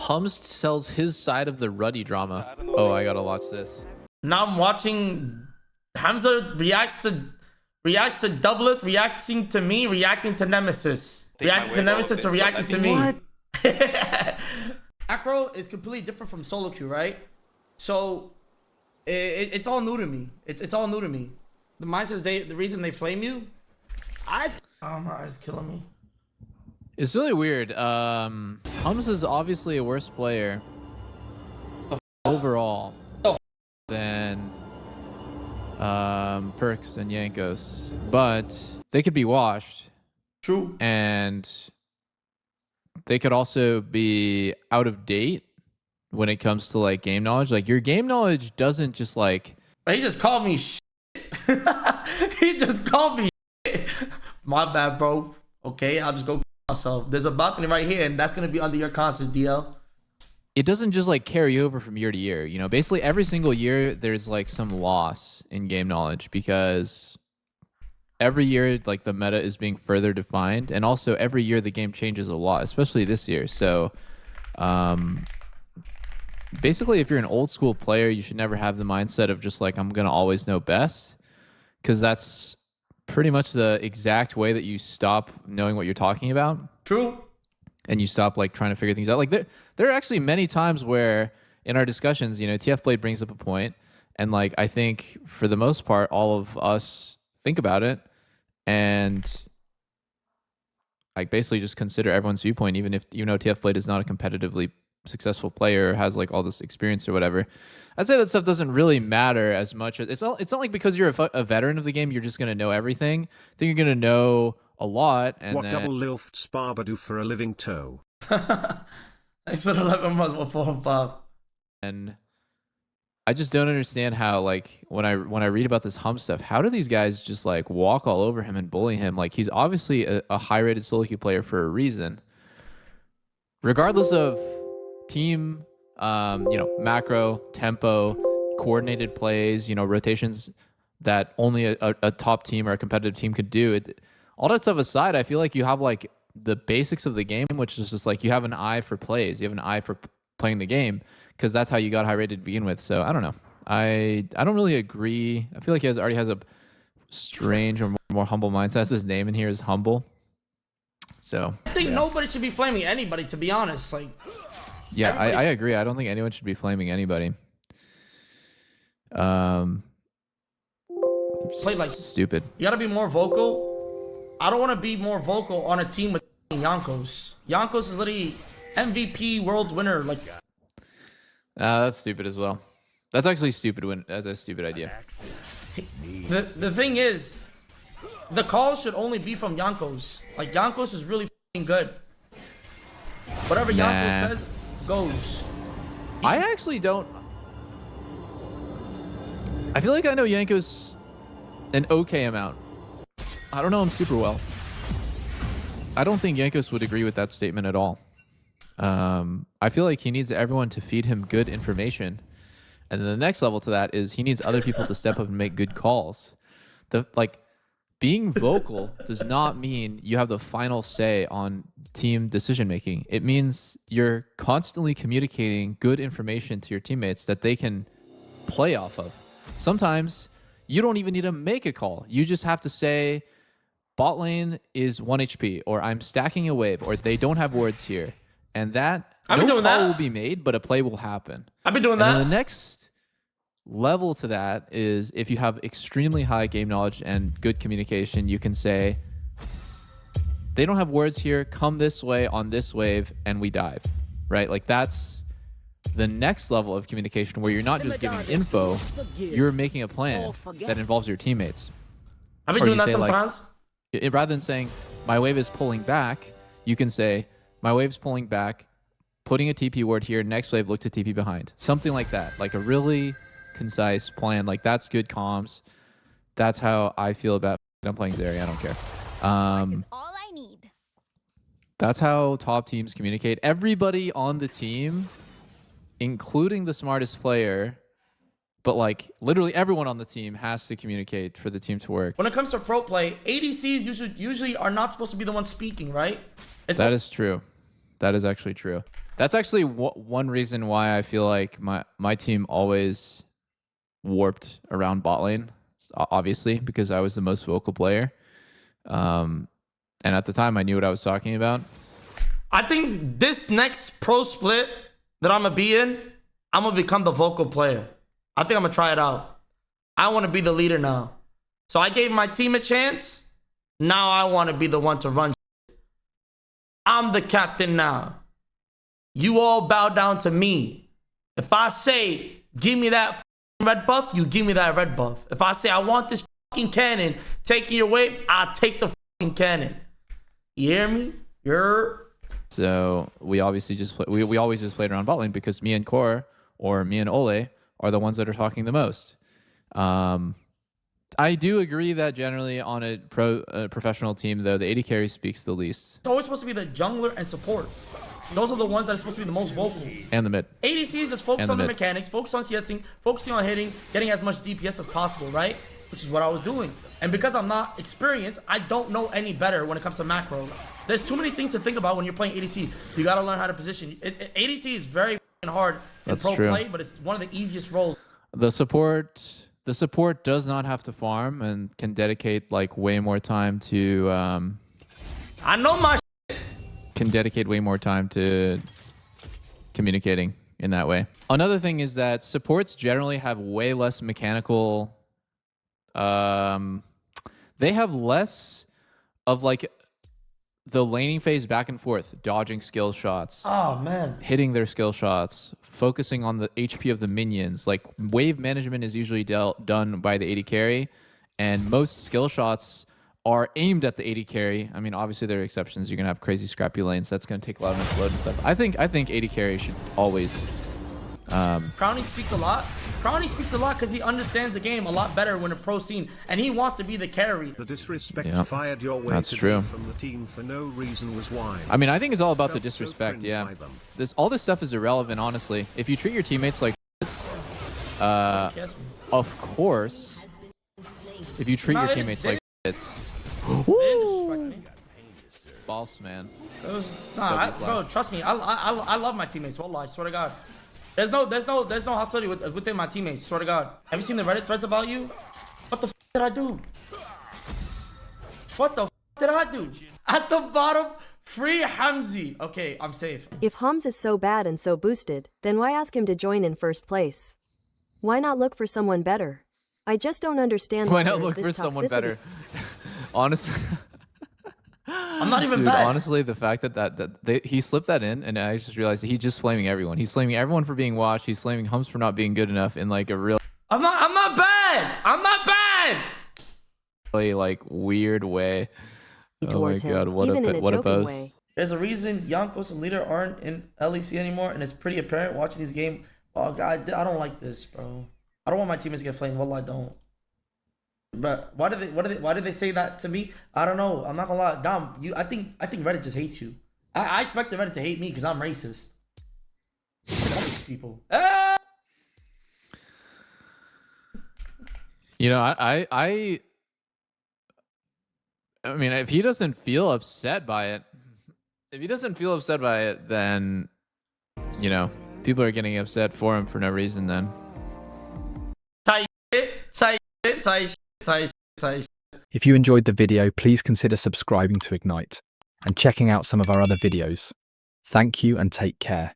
Humzh sells his side of the Ruddy drama. Oh, I gotta watch this. Now I'm watching Humzh reacts to Doublelift, reacting to me, reacting to Nemesis. Reacting to Nemesis to reacting to me. What? Macro is completely different from solo queue, right? So it's all new to me. It's all new to me. The mind says the reason they flame you. Oh, my eyes killing me. It's really weird. Humzh is obviously a worse player overall than Perks and Yankos, but they could be washed. True. And they could also be out of date when it comes to like game knowledge. Like your game knowledge doesn't just like. He just called me shit. He just called me shit. My bad, bro. Okay, I'll just go myself. There's a balcony right here, and that's gonna be under your conscious, DL. It doesn't just like carry over from year to year. You know, basically every single year there's like some loss in game knowledge because every year like the meta is being further defined, and also every year the game changes a lot, especially this year. So basically if you're an old school player, you should never have the mindset of just like I'm gonna always know best, because that's pretty much the exact way that you stop knowing what you're talking about. True. And you stop like trying to figure things out. Like there are actually many times where in our discussions, you know, TF Blade brings up a point, and like I think for the most part all of us think about it and like basically just consider everyone's viewpoint, even though TF Blade is not a competitively successful player, has like all this experience or whatever. I'd say that stuff doesn't really matter as much. It's not like because you're a veteran of the game you're just gonna know everything. I think you're gonna know a lot. And what Doublelift Barber do for a living toe? Thanks for the 11 months with 4 and 5. And I just don't understand how, like, when I read about this Humzh stuff, how do these guys just like walk all over him and bully him? Like, he's obviously a high-rated solo queue player for a reason, regardless of team, you know, macro, tempo, coordinated plays, you know, rotations that only a top team or a competitive team could do. All that stuff aside, I feel like you have like the basics of the game, which is just like you have an eye for plays, you have an eye for playing the game, because that's how you got high rated to begin with. So I don't know. I don't really agree. I feel like he already has a strange or more humble mindset. That's his name in here is Humble. So I think nobody should be flaming anybody, to be honest. Like, yeah, I agree. I don't think anyone should be flaming anybody. Play like stupid. You gotta be more vocal. I don't want to be more vocal on a team with Yankos. Yankos is literally MVP world winner. Like, that's stupid as well. That's actually stupid. That's a stupid idea. the thing is, the calls should only be from Yankos. Like, Yankos is really good. Whatever Yankos says goes. I actually don't. I feel like I know Yankos an okay amount. I don't know him super well. I don't think Yankos would agree with that statement at all. I feel like he needs everyone to feed him good information. And then the next level to that is he needs other people to step up and make good calls. Being vocal does not mean you have the final say on team decision making. It means you're constantly communicating good information to your teammates that they can play off of. Sometimes you don't even need to make a call. You just have to say, bot lane is 1 HP, or I'm stacking a wave, or they don't have wards here. And that, no call will be made, but a play will happen. I've been doing that. And the next level to that is if you have extremely high game knowledge and good communication, you can say, they don't have wards here, come this way on this wave, and we dive, right? Like, that's the next level of communication where you're not just giving info, you're making a plan that involves your teammates. I've been doing that sometimes. Like, rather than saying, my wave is pulling back, you can say, my wave's pulling back, putting a TP ward here, next wave, look to TP behind. Something like that. Like a really concise plan. Like, that's good comms. That's how I feel about I'm playing Zeri. I don't care. All I need. That's how top teams communicate. Everybody on the team, including the smartest player, but like literally everyone on the team has to communicate for the team to work. When it comes to pro play, ADCs usually are not supposed to be the ones speaking, right? That is true. That is actually true. That's actually one reason why I feel like my team always warped around bot lane, obviously, because I was the most vocal player. And at the time, I knew what I was talking about. I think this next pro split that I'm going to be in, I'm going to become the vocal player. I think I'm going to try it out. I want to be the leader now. So I gave my team a chance. Now I want to be the one to run. I'm the captain now. You all bow down to me. If I say, give me that red buff, you give me that red buff. If I say, I want this fucking cannon taking your wave, I'll take the fucking cannon. You hear me? So we obviously we always just played around bot lane because me and Core or me and Ole are the ones that are talking the most. I do agree that generally on a professional team, though, the AD carry speaks the least. It's always supposed to be the jungler and support. Those are the ones that are supposed to be the most vocal. And the mid. ADCs just focus on the mechanics, focus on CSing, focusing on hitting, getting as much DPS as possible, right? Which is what I was doing. And because I'm not experienced, I don't know any better when it comes to macro. There's too many things to think about when you're playing ADC. You gotta learn how to position. ADC is very hard in pro play, but it's one of the easiest roles. The support does not have to farm and can dedicate like way more time to I know my can dedicate way more time to communicating in that way. Another thing is that supports generally have way less mechanical they have less of like the laning phase back and forth, dodging skill shots. Oh man. Hitting their skill shots, focusing on the HP of the minions. Like wave management is usually done by the AD carry, and most skill shots are aimed at the AD carry. I mean, obviously there are exceptions. You're gonna have crazy scrappy lanes. That's gonna take a lot of mental load and stuff. I think AD carry should always. Crowny speaks a lot. Crowny speaks a lot because he understands the game a lot better when a pro scene, and he wants to be the carry. The disrespect fired your way That's true. from the team for no reason was why. I mean, I think it's all about the disrespect. Yeah, all this stuff is irrelevant, honestly. If you treat your teammates like of course, if you treat your teammates like boss man. Bro, trust me, I love my teammates. Wallah, I swear to God. There's no hostility within my teammates. Swear to God. Have you seen the Reddit threads about you? What the f did I do? What the f did I do? At the bottom, free Humzh. Okay, I'm safe. If Humzh is so bad and so boosted, then why ask him to join in first place? Why not look for someone better? I just don't understand. Why not look for someone better? Honestly. I'm not even bad. Honestly, the fact that he slipped that in, and I just realized that he's just flaming everyone. He's flaming everyone for being washed. He's flaming Humzh for not being good enough in like a real. I'm not bad. I'm not bad. Really like weird way. Oh my God! What a post. There's a reason Jankos and Leader aren't in LEC anymore, and it's pretty apparent watching these games. Oh God, I don't like this, bro. I don't want my teammates to get flamed. Well, I don't. But why did they say that to me? I don't know. I'm not gonna lie. Dom, I think Reddit just hates you. I expect the Reddit to hate me because I'm racist. All these people. You know, I mean, if he doesn't feel upset by it, then you know, people are getting upset for him for no reason. Then. If you enjoyed the video, please consider subscribing to Ignite and checking out some of our other videos. Thank you and take care.